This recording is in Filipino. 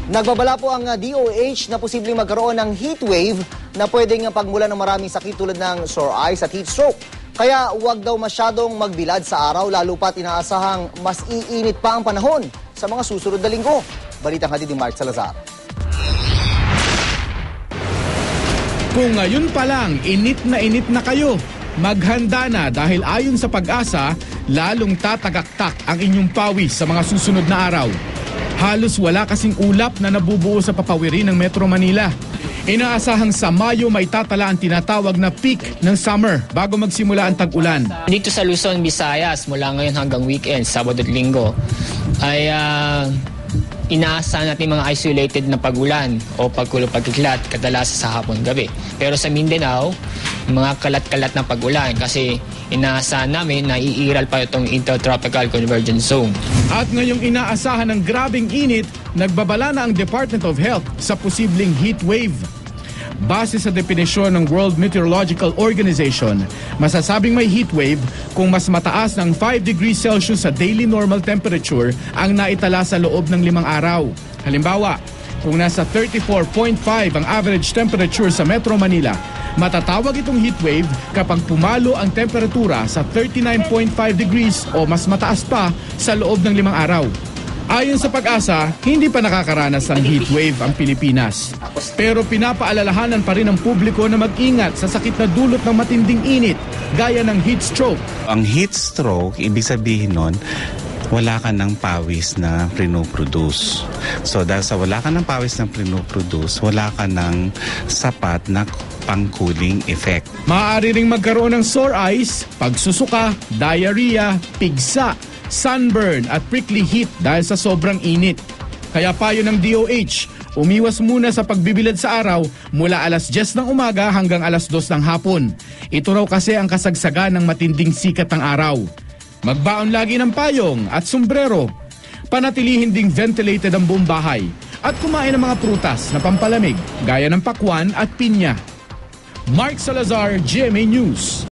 Nagbabala po ang DOH na posibleng magkaroon ng heat wave na pwedeng pagmulan ng maraming sakit tulad ng sore eyes at heat stroke. Kaya huwag daw masyadong magbilad sa araw, lalo pat inaasahang mas iinit pa ang panahon sa mga susunod na linggo. Balitang hatid ni Mark Salazar. Kung ngayon pa lang init na kayo, maghanda na dahil ayon sa Pag-asa, lalong tatagaktak ang inyong pawis sa mga susunod na araw. Halos wala kasing ulap na nabubuo sa papawirin ng Metro Manila. Inaasahang sa Mayo may tatala ang tinatawag na peak ng summer bago magsimula ang tag-ulan. Dito sa Luzon, Visayas, mula ngayon hanggang weekend, Sabado at Linggo, ay inaasahan natin mga isolated na pag-ulan o pagkulo-pagkiklat kadalasan sa hapon gabi. Pero sa Mindanao, mga kalat-kalat na pag-ulan kasi inaasahan namin na iiral pa itong Intertropical Convergence Zone. At ngayong inaasahan ng grabing init, nagbabala na ang Department of Health sa posibleng heat wave. Base sa definisyon ng World Meteorological Organization, masasabing may heat wave kung mas mataas ng 5 degrees Celsius sa daily normal temperature ang naitala sa loob ng 5 araw. Halimbawa, kung nasa 34.5 ang average temperature sa Metro Manila, matatawag itong heat wave kapag pumalo ang temperatura sa 39.5 degrees o mas mataas pa sa loob ng 5 araw. Ayon sa Pag-asa, hindi pa nakakaranas ng heat wave ang Pilipinas. Pero pinapaalalahanan pa rin ng publiko na mag-ingat sa sakit na dulot ng matinding init, gaya ng heat stroke. Ang heat stroke, ibig sabihin nun, wala ka ng pawis na pinoproduce. So dahil sa wala ka ng pawis na pinoproduce, wala ka ng sapat na pang-cooling effect. Maaari ring magkaroon ng sore eyes, pagsusuka, diarrhea, pigsa, sunburn at prickly heat dahil sa sobrang init. Kaya payo ng DOH, umiwas muna sa pagbibilad sa araw mula alas 10 ng umaga hanggang alas 2 ng hapon. Ito raw kasi ang kasagsagan ng matinding sikat ng araw. Magbaon lagi ng payong at sombrero. Panatilihin ding ventilated ang buong bahay at kumain ng mga prutas na pampalamig gaya ng pakwan at pinya. Mark Salazar, GMA News.